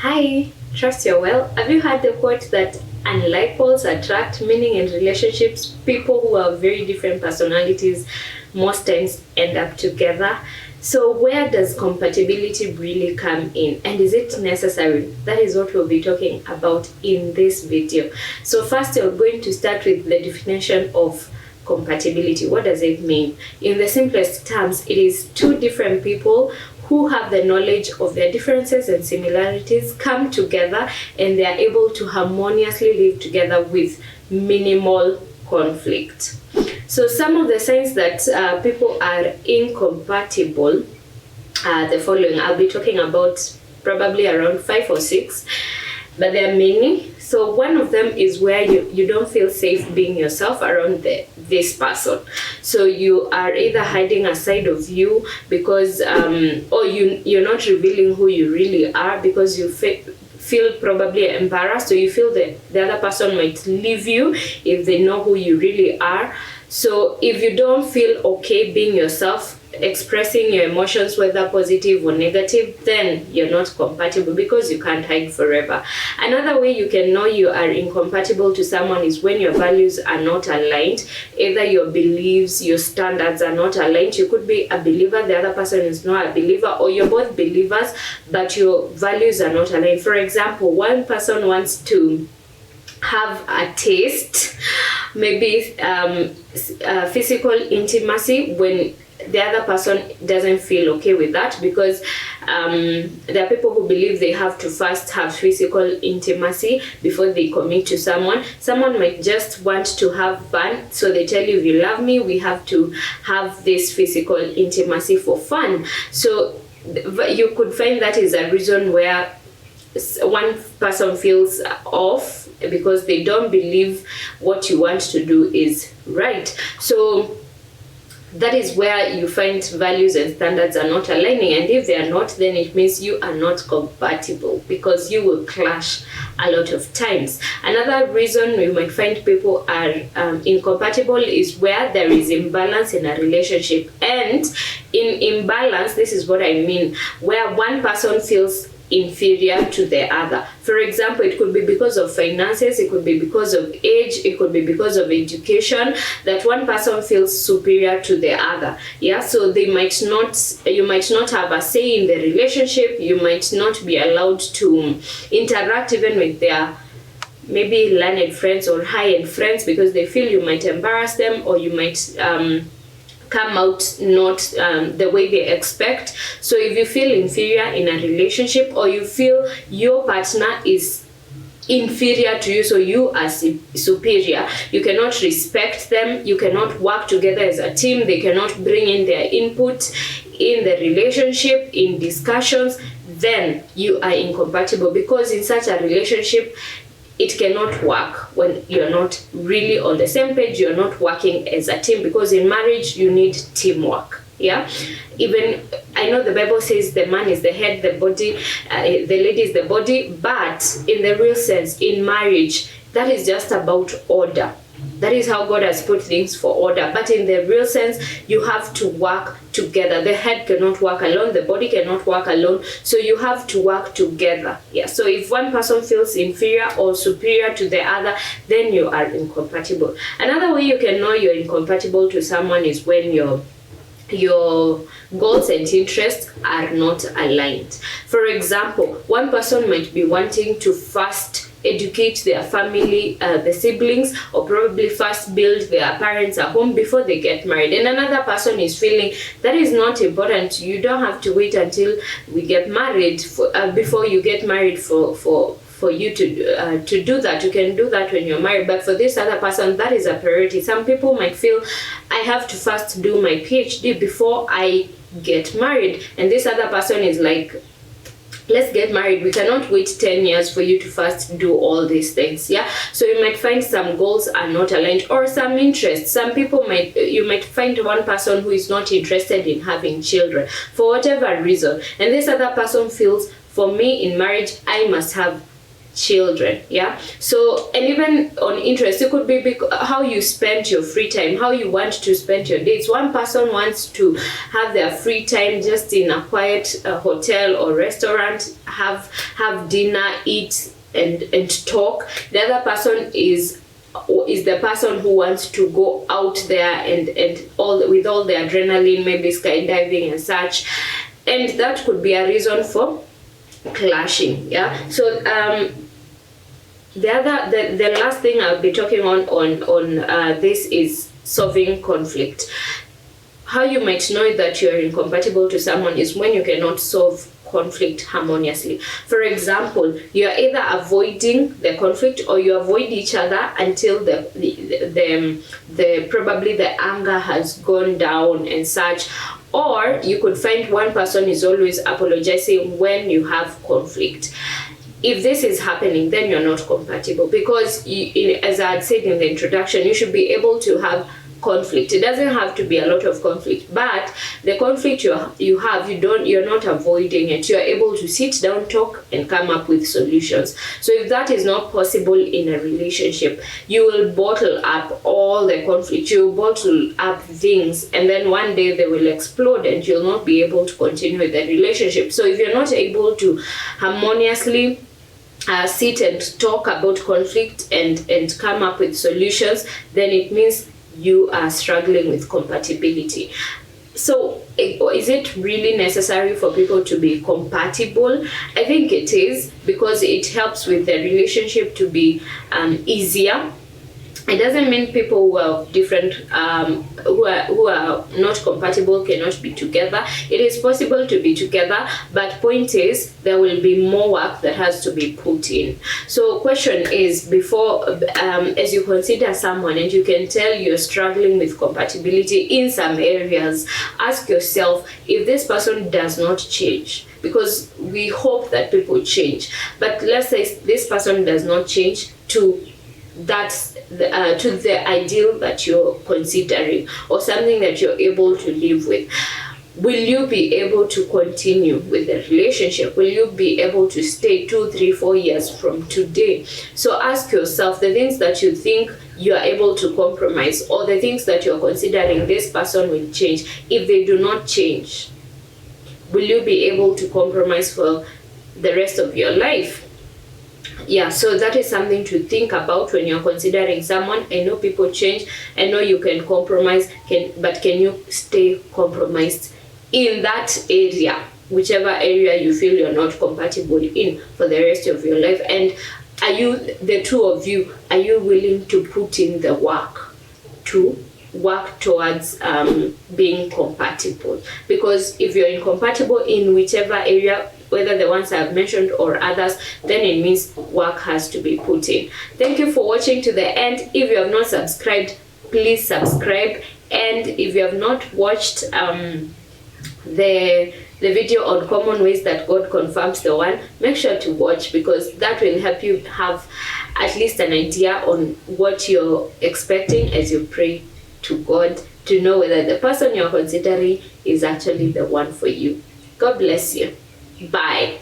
Hi, trust you're well. Have you heard the quote that unlike poles attract, meaning in relationships, people who have very different personalities most times end up together? So, where does compatibility really come in, and is it necessary? That is what we'll be talking about in this video. So, first, you're going to start with the definition of compatibility. What does it mean? In the simplest terms, it is two different people who have the knowledge of their differences and similarities come together and they are able to harmoniously live together with minimal conflict. So some of the signs that people are incompatible are the following. I'll be talking about probably around 5 or 6, but there are many. So one of them is where you don't feel safe being yourself around this person. So you are either hiding a side of you because or you're not revealing who you really are because you feel probably embarrassed, or you feel that the other person might leave you if they know who you really are. So if you don't feel okay being yourself, expressing your emotions, whether positive or negative, then you're not compatible because you can't hide forever. Another way you can know you are incompatible to someone is when your values are not aligned. Either your beliefs, your standards are not aligned. You could be a believer, the other person is not a believer, or you're both believers, but your values are not aligned. For example, one person wants to have a taste, maybe physical intimacy, when the other person doesn't feel okay with that, because there are people who believe they have to first have physical intimacy before they commit to someone. Someone might just want to have fun, so they tell you, if you love me, we have to have this physical intimacy for fun. So you could find that is a reason where one person feels off because they don't believe what you want to do is right. So that is where you find values and standards are not aligning, and if they are not, then it means you are not compatible because you will clash a lot of times. Another reason you might find people are incompatible is where there is imbalance in a relationship. And in imbalance, this is what I mean, where one person feels inferior to the other. For example, it could be because of finances, it could be because of age, it could be because of education, that one person feels superior to the other. Yeah, so you might not have a say in the relationship, you might not be allowed to interact even with their maybe learned friends or high-end friends because they feel you might embarrass them, or you might come out not the way they expect. So if you feel inferior in a relationship, or you feel your partner is inferior to you, so you are superior, you cannot respect them, you cannot work together as a team, they cannot bring in their input in the relationship, in discussions, then you are incompatible, because in such a relationship it cannot work when you're not really on the same page, you're not working as a team, because in marriage you need teamwork. Yeah, even I know the Bible says the man is the head, the body, the lady is the body, but in the real sense, in marriage, that is just about order. That is how God has put things for order. But in the real sense, you have to work together. The head cannot work alone. The body cannot work alone. So you have to work together. Yeah. So if one person feels inferior or superior to the other, then you are incompatible. Another way you can know you're incompatible to someone is when your goals and interests are not aligned. For example, one person might be wanting to first educate their family, the siblings, or probably first build their parents a home before they get married, and another person is feeling that is not important. You don't have to wait until we get married before you get married for you to do that. You can do that when you're married, but for this other person, that is a priority. Some people might feel, I have to first do my PhD before I get married, and this other person is like, let's get married. We cannot wait 10 years for you to first do all these things. Yeah, so you might find some goals are not aligned, or some interests. Some people you might find one person who is not interested in having children for whatever reason, and this other person feels, for me in marriage, I must have children. Yeah. So, and even on interest, it could be how you spend your free time, how you want to spend your days. One person wants to have their free time just in a quiet hotel or restaurant, have dinner, eat and talk. The other person is the person who wants to go out there and with all the adrenaline, maybe skydiving and such, and that could be a reason for clashing. Yeah. So the last thing I'll be talking on this is solving conflict. How you might know that you're incompatible to someone is when you cannot solve conflict harmoniously. For example, you're either avoiding the conflict or you avoid each other until the probably the anger has gone down and such. Or you could find one person is always apologizing when you have conflict. If this is happening, then you're not compatible, because as I had said in the introduction, you should be able to have conflict. It doesn't have to be a lot of conflict, but the conflict you're not avoiding it. You're able to sit down, talk, and come up with solutions. So if that is not possible in a relationship, you will bottle up all the conflict. You will bottle up things, and then one day they will explode and you'll not be able to continue with the relationship. So if you're not able to harmoniously sit and talk about conflict and come up with solutions, then it means you are struggling with compatibility. So is it really necessary for people to be compatible? I think it is, because it helps with the relationship to be easier. It doesn't mean people who are different, who are not compatible cannot be together. It is possible to be together, but point is there will be more work that has to be put in. So question is, before as you consider someone and you can tell you're struggling with compatibility in some areas, ask yourself if this person does not change, because we hope that people change, but let's say this person does not change to the ideal that you're considering, or something that you're able to live with. Will you be able to continue with the relationship? Will you be able to stay 2, 3, 4 years from today? So ask yourself the things that you think you are able to compromise, or the things that you're considering this person will change. If they do not change, will you be able to compromise for the rest of your life? Yeah, so that is something to think about when you're considering someone. I know people change. I know you can compromise, but can you stay compromised in that area, whichever area you feel you're not compatible in, for the rest of your life? And are you, the two of you, are you willing to put in the work to work towards being compatible? Because if you're incompatible in whichever area, whether the ones I've mentioned or others, then it means work has to be put in. Thank you for watching to the end. If you have not subscribed, please subscribe. And if you have not watched the video on common ways that God confirms the one, make sure to watch, because that will help you have at least an idea on what you're expecting as you pray to God, to know whether the person you're considering is actually the one for you. God bless you. Bye.